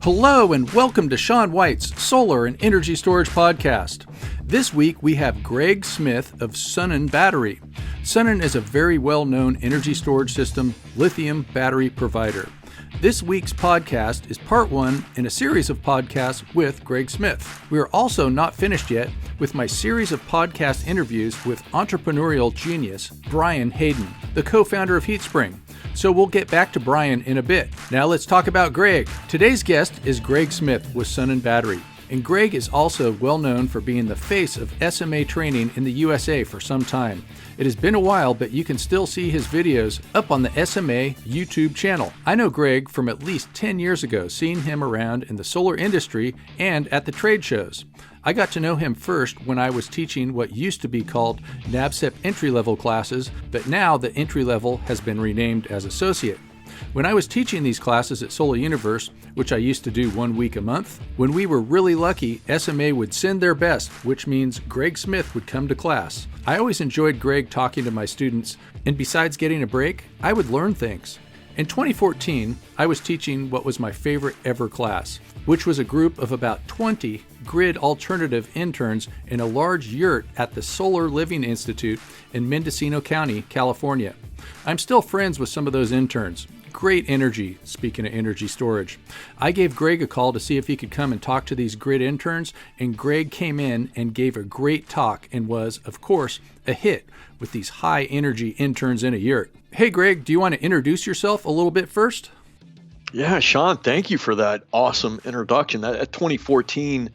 Hello and welcome to Sean White's Solar and Energy Storage Podcast. This week we have Greg Smith of Sonnen Battery. Sonnen is a very well-known energy storage system lithium battery provider. This week's podcast is part one in a series of podcasts with Greg Smith. We are also not finished yet with my series of podcast interviews with entrepreneurial genius Brian Hayden, the co-founder of HeatSpring. So we'll get back to Brian in a bit. Now let's talk about Greg. Today's guest is Greg Smith with Sonnen Battery. And Greg is also well known for being the face of SMA training in the USA for some time. It has been a while, but you can still see his videos up on the SMA YouTube channel. I know Greg from at least 10 years ago, seeing him around in the solar industry and at the trade shows. I got to know him first when I was teaching what used to be called NABCEP entry-level classes, but now the entry level has been renamed as associate. When I was teaching these classes at Solar Universe, which I used to do 1 week a month, when we were really lucky, SMA would send their best, which means Greg Smith would come to class. I always enjoyed Greg talking to my students, and besides getting a break, I would learn things. In 2014, I was teaching what was my favorite ever class, which was a group of about 20 grid alternative interns in a large yurt at the Solar Living Institute in Mendocino County, California. I'm still friends with some of those interns. Great energy, speaking of energy storage. I gave Greg a call to see if he could come and talk to these grid interns, and Greg came in and gave a great talk and was, of course, a hit with these high energy interns in a yurt. Hey Greg, do you want to introduce yourself a little bit first? Yeah, Sean, thank you for that awesome introduction. That 2014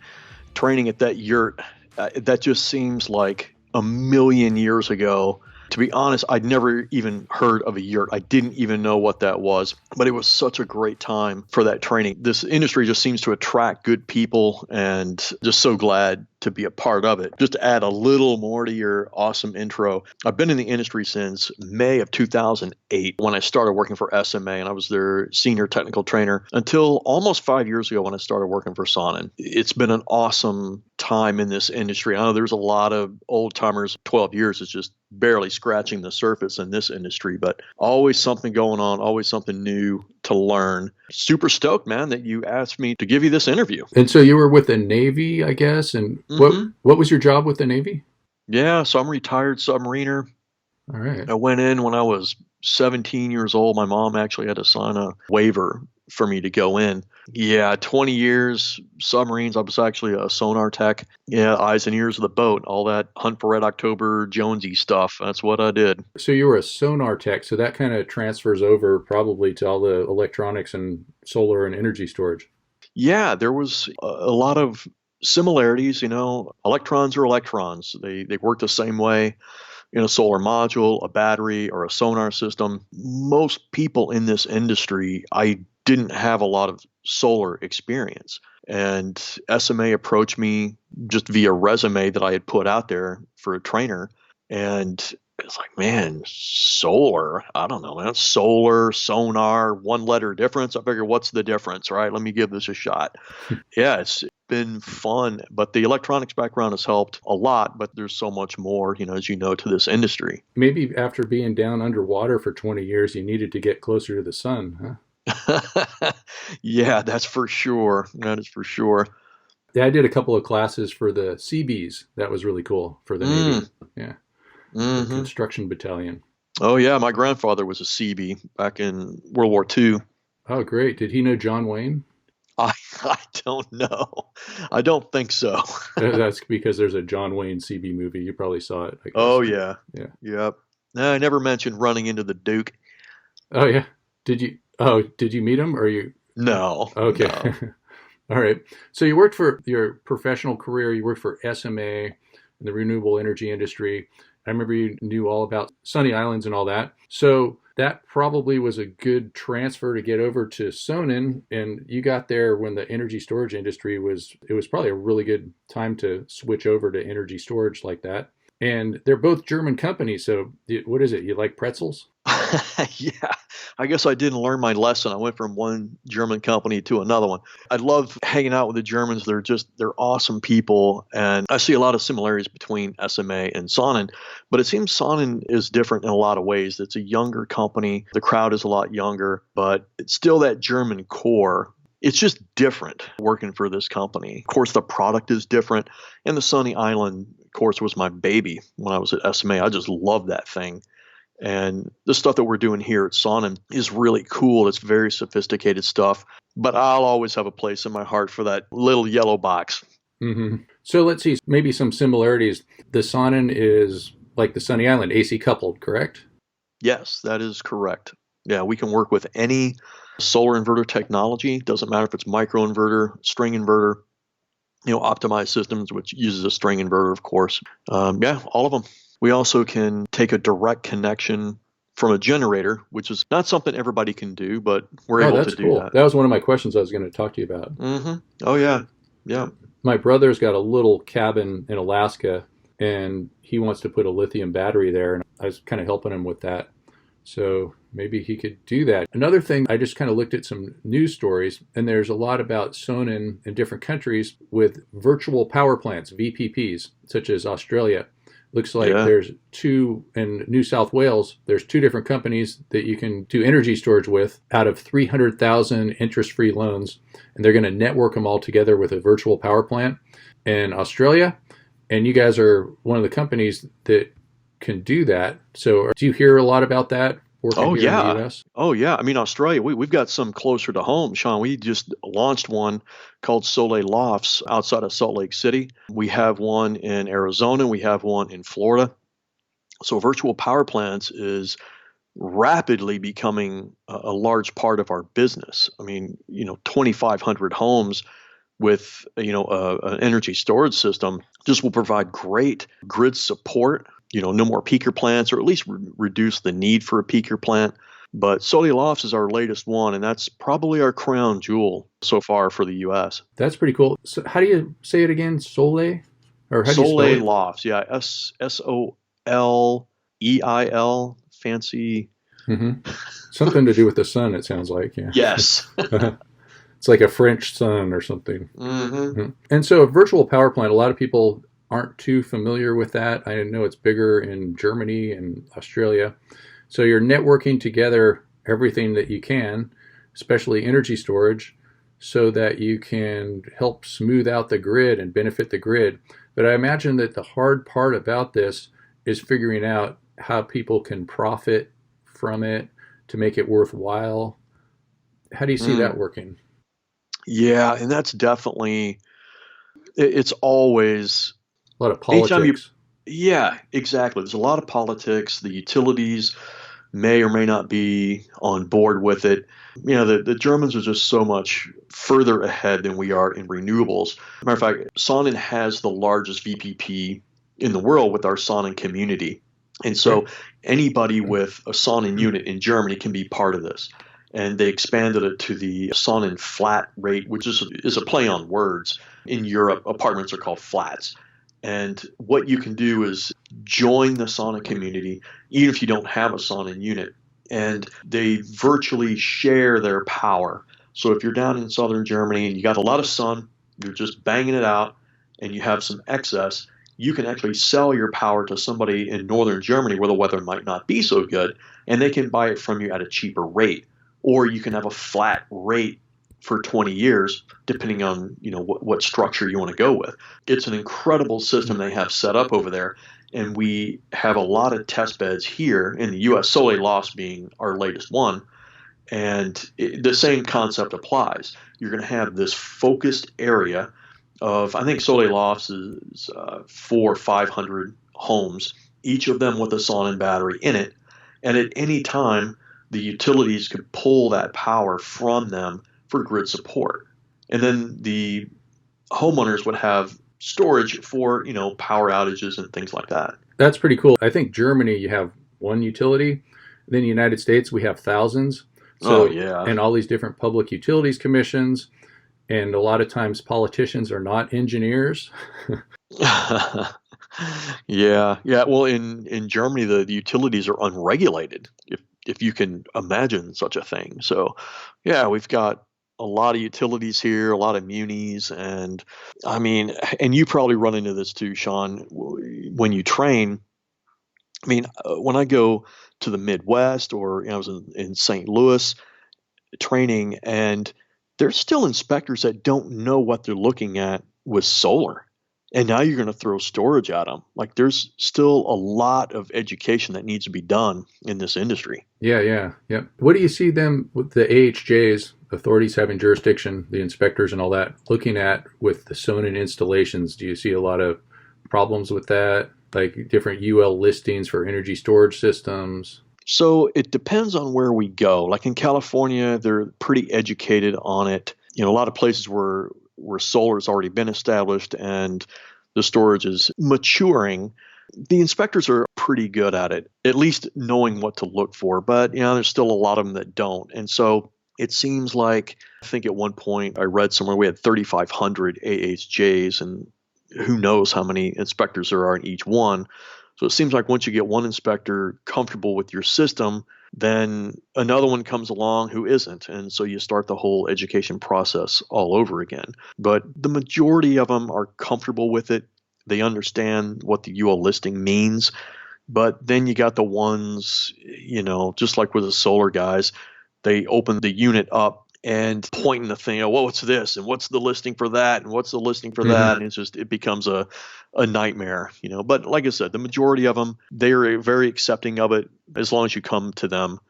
training at that yurt, that just seems like a million years ago. To be honest, I'd never even heard of a yurt. I didn't even know what that was, but it was such a great time for that training. This industry just seems to attract good people, and just so glad to be a part of it. Just to add a little more to your awesome intro, I've been in the industry since May of 2008 when I started working for SMA, and I was their senior technical trainer until almost 5 years ago when I started working for Sonnen. It's been an awesome time in this industry. I know there's a lot of old timers. 12 years is just barely scratching the surface in this industry, but always something going on, always something new to learn. Super stoked, man, that you asked me to give you this interview. And so you were with the Navy, I guess, and what was your job with the Navy? Yeah, so I'm a retired submariner. All right. I went in when I was 17 years old. My mom actually had to sign a waiver for me to go in. Yeah, 20 years, submarines. I was actually a sonar tech. Yeah, eyes and ears of the boat, all that Hunt for Red October, Jonesy stuff. That's what I did. So you were a sonar tech, so that kind of transfers over probably to all the electronics and solar and energy storage. Yeah, there was a lot of similarities. You know, electrons are electrons. They work the same way in a solar module, a battery, or a sonar system. Most people in this industry, I didn't have a lot of solar experience. And SMA approached me just via resume that I had put out there for a trainer. And it's like, man, solar, I don't know, man. Solar, sonar, one letter difference. I figure, what's the difference, right? Let me give this a shot. Yeah, it's been fun, but the electronics background has helped a lot, but there's so much more, as you know, to this industry. Maybe after being down underwater for 20 years, you needed to get closer to the sun, huh? Yeah, that's for sure. That is for sure. Yeah, I did a couple of classes for the Seabees. That was really cool for the Navy. Yeah. The construction battalion. Oh, yeah. My grandfather was a Seabee back in World War II. Oh, great. Did he know John Wayne? I don't know. I don't think so. That's because there's a John Wayne Seabee movie. You probably saw it. I guess. Oh, yeah. Yeah. Yep. No, I never mentioned running into the Duke. Oh, yeah. Did you meet him or you? No. Okay. No. All right. So you worked for your professional career. You worked for SMA in the renewable energy industry. I remember you knew all about sunny islands and all that. So that probably was a good transfer to get over to Sonnen. And you got there when the energy storage industry it was probably a really good time to switch over to energy storage like that. And they're both German companies. So what is it? You like pretzels? Yeah, I guess I didn't learn my lesson. I went from one German company to another one. I love hanging out with the Germans. They're awesome people. And I see a lot of similarities between SMA and Sonnen, but it seems Sonnen is different in a lot of ways. It's a younger company. The crowd is a lot younger, but it's still that German core. it's just different working for this company. Of course, the product is different. And the Sunny Island, of course, was my baby when I was at SMA. I just loved that thing. And the stuff that we're doing here at Sonnen is really cool. It's very sophisticated stuff. But I'll always have a place in my heart for that little yellow box. Mm-hmm. So let's see, maybe some similarities. The Sonnen is like the Sunny Island, AC coupled, correct? Yes, that is correct. Yeah, we can work with any solar inverter technology. Doesn't matter if it's microinverter, string inverter, optimized systems, which uses a string inverter, of course. Yeah, all of them. We also can take a direct connection from a generator, which is not something everybody can do, but we're able to do cool. that. That was one of my questions I was going to talk to you about. Mm-hmm. Oh, yeah. Yeah. My brother's got a little cabin in Alaska, and he wants to put a lithium battery there, and I was kind of helping him with that. So maybe he could do that. Another thing, I just kind of looked at some news stories, and there's a lot about Sonnen in different countries with virtual power plants, VPPs, such as Australia. Looks like there's two in New South Wales. There's two different companies that you can do energy storage with out of 300,000 interest-free loans, and they're going to network them all together with a virtual power plant in Australia. And you guys are one of the companies that can do that. So do you hear a lot about that working here in the US? Oh, yeah. I mean, Australia, we've got some closer to home, Sean. We just launched one called Soleil Lofts outside of Salt Lake City. We have one in Arizona. We have one in Florida. So virtual power plants is rapidly becoming a large part of our business. I mean, 2,500 homes with, an energy storage system just will provide great grid support. No more peaker plants, or at least reduce the need for a peaker plant. But Soleil Lofts is our latest one, and that's probably our crown jewel so far for the U.S. That's pretty cool. So how do you say it again? Soleil? Or how do you spell Soleil it? Lofts, yeah, Soleil, fancy. Mm-hmm. Something to do with the sun, it sounds like. Yeah. Yes. It's like a French sun or something. Mm-hmm. Mm-hmm. And so a virtual power plant, a lot of people aren't too familiar with that. I know it's bigger in Germany and Australia. So you're networking together everything that you can, especially energy storage, so that you can help smooth out the grid and benefit the grid. But I imagine that the hard part about this is figuring out how people can profit from it to make it worthwhile. How do you see that working? Yeah, and that's definitely, it's always a lot of politics. Yeah, exactly. There's a lot of politics. The utilities may or may not be on board with it. The Germans are just so much further ahead than we are in renewables. Matter of fact, Sonnen has the largest VPP in the world with our Sonnen community. And so anybody with a Sonnen unit in Germany can be part of this. And they expanded it to the Sonnen flat rate, which is a play on words. In Europe, apartments are called flats. And what you can do is join the Sonnen community, even if you don't have a Sonnen unit, and they virtually share their power. So if you're down in southern Germany and you got a lot of sun, you're just banging it out, and you have some excess, you can actually sell your power to somebody in northern Germany where the weather might not be so good, and they can buy it from you at a cheaper rate. Or you can have a flat rate for 20 years, depending on what structure you want to go with. It's an incredible system they have set up over there, and we have a lot of test beds here in the U.S., Soleil Lofts being our latest one, and the same concept applies. You're going to have this focused area of, I think Soleil Lofts is 400 or 500 homes, each of them with a Sonnen battery in it, and at any time, the utilities could pull that power from them for grid support. And then the homeowners would have storage for, power outages and things like that. That's pretty cool. I think Germany, you have one utility. Then the United States, we have thousands. So, and all these different public utilities commissions. And a lot of times politicians are not engineers. Yeah. Well, in Germany, the utilities are unregulated, if you can imagine such a thing. So, yeah, we've got a lot of utilities here, a lot of munis, and I mean, and you probably run into this too, Sean, when you train. I mean, when I go to the Midwest, or I was in St. Louis training, and there's still inspectors that don't know what they're looking at with solar. And now you're going to throw storage at them. Like there's still a lot of education that needs to be done in this industry. Yeah. What do you see them with the AHJs, authorities having jurisdiction, the inspectors and all that, looking at with the Sonnen installations? Do you see a lot of problems with that? Like different UL listings for energy storage systems? So it depends on where we go. Like in California, they're pretty educated on it. A lot of places where solar has already been established and the storage is maturing, the inspectors are pretty good at it, at least knowing what to look for. But there's still a lot of them that don't. And so it seems like, I think at one point I read somewhere we had 3,500 AHJs, and who knows how many inspectors there are in each one. So it seems like once you get one inspector comfortable with your system, then another one comes along who isn't. And so you start the whole education process all over again. But the majority of them are comfortable with it. They understand what the UL listing means. But then you got the ones, just like with the solar guys, they open the unit up and pointing the thing, well, what's this? And what's the listing for that? And what's the listing for that? And it becomes a nightmare, But like I said, the majority of them, they're very accepting of it as long as you come to them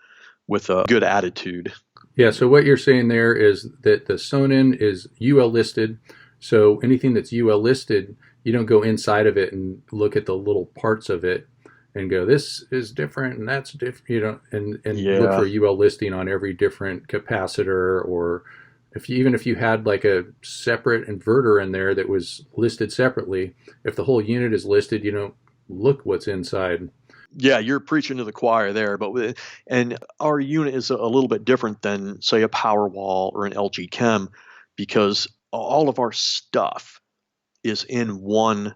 with a good attitude. Yeah, so what you're saying there is that the Sonnen is UL listed. So anything that's UL listed, you don't go inside of it and look at the little parts of it and go, this is different and that's different, and look for a UL listing on every different capacitor, or even if you had like a separate inverter in there that was listed separately, if the whole unit is listed, you don't look what's inside. Yeah, you're preaching to the choir there, and our unit is a little bit different than, say, a Powerwall or an LG Chem, because all of our stuff is in one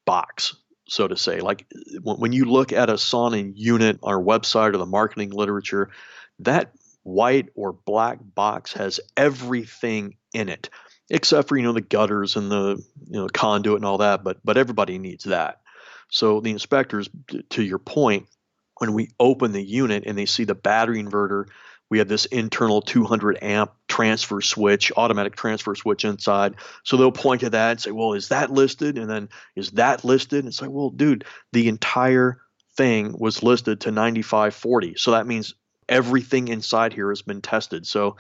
box, so to say. Like when you look at a Sonnen unit on our website or the marketing literature, that white or black box has everything in it, except for the gutters and the conduit and all that. But everybody needs that. So the inspectors, to your point, when we open the unit and they see the battery inverter, we have this internal 200 amp transfer switch, automatic transfer switch inside. So they'll point to that and say, well, is that listed? And then is that listed? And it's like, well, dude, the entire thing was listed to 9540. So that means everything inside here has been tested. So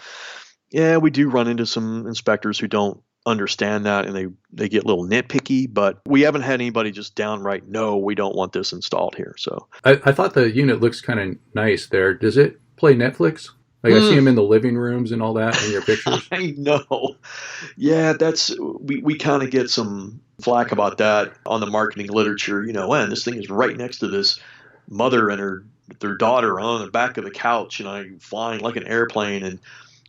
yeah, we do run into some inspectors who don't understand that, and they get a little nitpicky, but we haven't had anybody just downright, no, we don't want this installed here. So I thought the unit looks kind of nice there. Does it play Netflix? Like I see them in the living rooms and all that in your pictures. I know. Yeah, we kind of get some flack about that on the marketing literature. And this thing is right next to this mother and their daughter on the back of the couch, flying like an airplane. And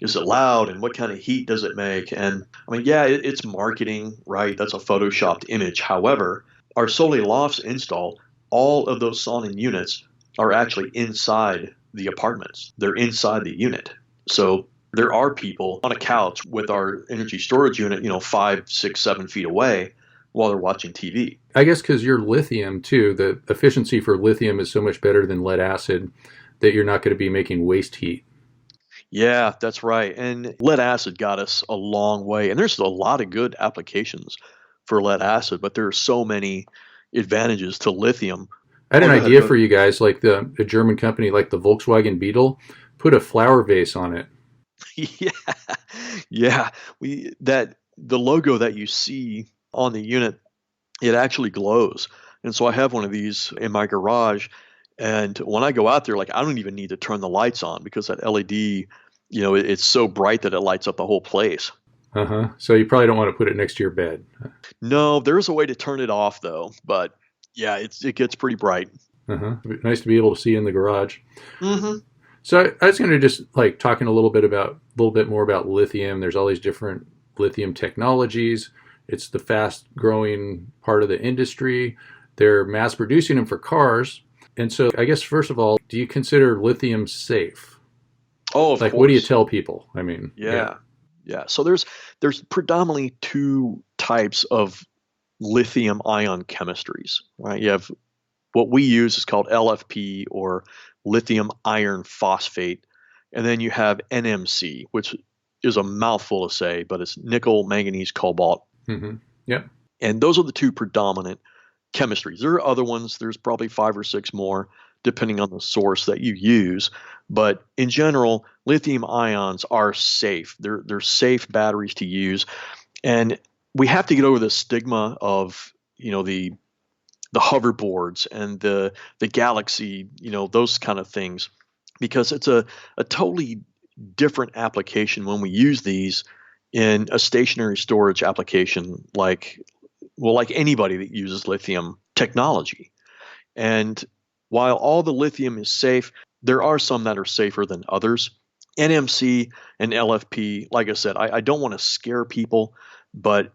is it loud? And what kind of heat does it make? And I mean, yeah, it's marketing, right? That's a photoshopped image. However, our Solar Lofts install, all of those Sonnen units are actually inside the apartments. They're inside the unit. So there are people on a couch with our energy storage unit, 5, 6, 7 feet away while they're watching TV. I guess because you're lithium too, the efficiency for lithium is so much better than lead acid that you're not going to be making waste heat. Yeah, that's right. And lead acid got us a long way. And there's a lot of good applications for lead acid, but there are so many advantages to lithium. I had an idea for you guys, like a German company like the Volkswagen Beetle, put a flower vase on it. Yeah. The logo that you see on the unit, it actually glows. And so I have one of these in my garage. And when I go out there, like I don't even need to turn the lights on because that LED, it's so bright that it lights up the whole place. So you probably don't want to put it next to your bed. No, there's a way to turn it off though. But yeah, it gets pretty bright. Nice to be able to see in the garage. Mm-hmm. So I was going to just like talking a little bit more about lithium. There's all these different lithium technologies. It's the fast growing part of the industry. They're mass producing them for cars. And so I guess, first of all, do you consider lithium safe? Oh, of course. What do you tell people? I mean, yeah. So there's predominantly two types of lithium-ion chemistries, right? You have what we use is called LFP, or lithium iron phosphate, and then you have NMC, which is a mouthful to say, but it's nickel, manganese, cobalt. Mm-hmm. Yep. And those are the two predominant chemistries. There are other ones. There's probably 5 or 6 more, depending on the source that you use. But in general, lithium ions are safe. They're safe batteries to use. And we have to get over the stigma of, the hoverboards and the Galaxy, those kind of things, because it's a totally different application when we use these in a stationary storage application like anybody that uses lithium technology. And while all the lithium is safe, there are some that are safer than others. NMC and LFP, like I said, I don't want to scare people, but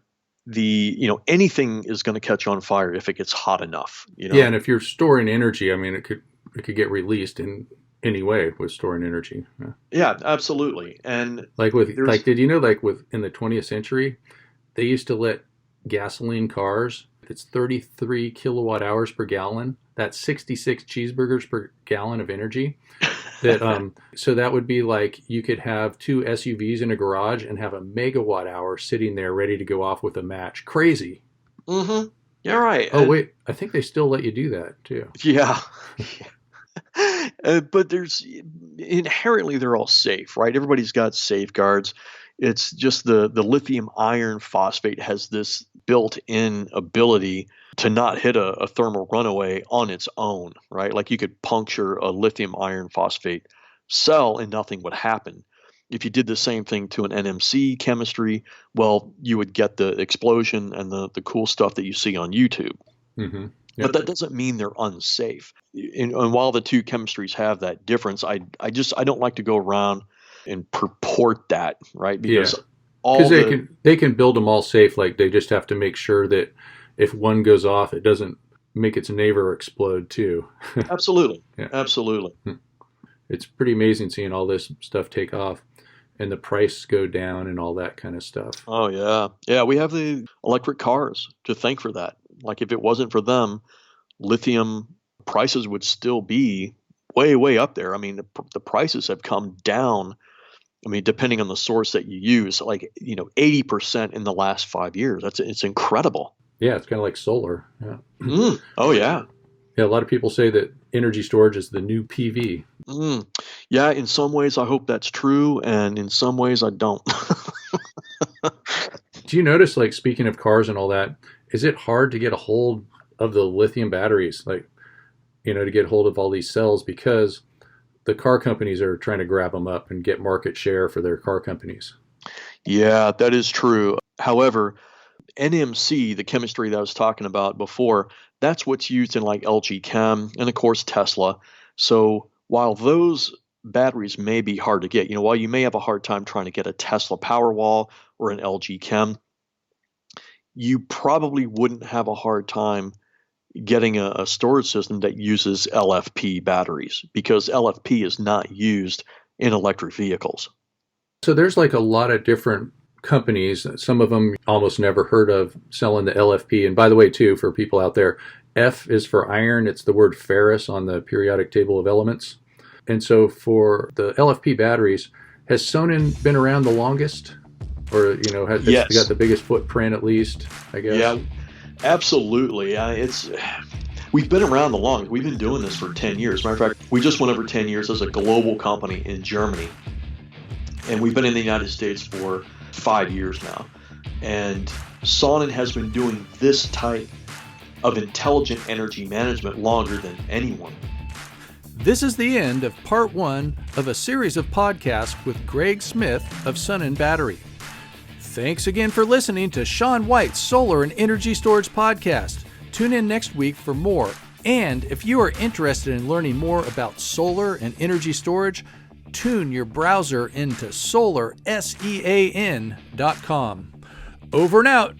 anything is going to catch on fire if it gets hot enough. Yeah, and if you're storing energy, I mean, it could get released in any way with storing energy. Yeah, absolutely. And did you know, in the 20th century, they used to let gasoline cars, it's 33 kilowatt hours per gallon. That's 66 cheeseburgers per gallon of energy. So that would be like you could have 2 SUVs in a garage and have a megawatt hour sitting there ready to go off with a match. Crazy. Mm-hmm. Yeah, right. Oh, wait. I think they still let you do that, too. Yeah. But inherently, they're all safe, right? Everybody's got safeguards. It's just the lithium iron phosphate has this built-in ability to not hit a thermal runaway on its own, right? Like you could puncture a lithium iron phosphate cell and nothing would happen. If you did the same thing to an NMC chemistry, well, you would get the explosion and the cool stuff that you see on YouTube. Mm-hmm. Yep. But that doesn't mean they're unsafe. And while the two chemistries have that difference, I don't like to go around and purport that, right? Because they can build them all safe. Like they just have to make sure that if one goes off, it doesn't make its neighbor explode too. Absolutely. Yeah. Absolutely. It's pretty amazing seeing all this stuff take off and the price go down and all that kind of stuff. Oh, yeah. Yeah, we have the electric cars to thank for that. Like if it wasn't for them, lithium prices would still be way, way up there. I mean, the prices have come down. I mean, depending on the source that you use, 80% in the last 5 years. It's incredible. Yeah, it's kind of like solar. Yeah. Oh, yeah. Yeah, a lot of people say that energy storage is the new PV. Yeah, in some ways I hope that's true, and in some ways I don't. Do you notice, speaking of cars and all that, is it hard to get a hold of the lithium batteries, to get hold of all these cells, because the car companies are trying to grab them up and get market share for their car companies? Yeah, that is true. However, NMC, the chemistry that I was talking about before, that's what's used in LG Chem and of course Tesla. So while those batteries may be hard to get, while you may have a hard time trying to get a Tesla Powerwall or an LG Chem, you probably wouldn't have a hard time getting a storage system that uses LFP batteries, because LFP is not used in electric vehicles. So there's a lot of different companies, some of them almost never heard of, selling the LFP. And by the way, too, for people out there, F is for iron. It's the word ferrous on the periodic table of elements. And so for the LFP batteries, has Sonnen been around the longest? Or, has Yes. got the biggest footprint at least, I guess? Yeah, absolutely. We've been around the longest. We've been doing this for 10 years. Matter of fact, we just went over 10 years as a global company in Germany. And we've been in the United States for 5 years now. And Sonnen has been doing this type of intelligent energy management longer than anyone. This is the end of part 1 of a series of podcasts with Greg Smith of Sonnen Battery. Thanks again for listening to Shawn White's Solar and Energy Storage Podcast. Tune in next week for more. And if you are interested in learning more about solar and energy storage, tune your browser into solarsean.com. Over and out.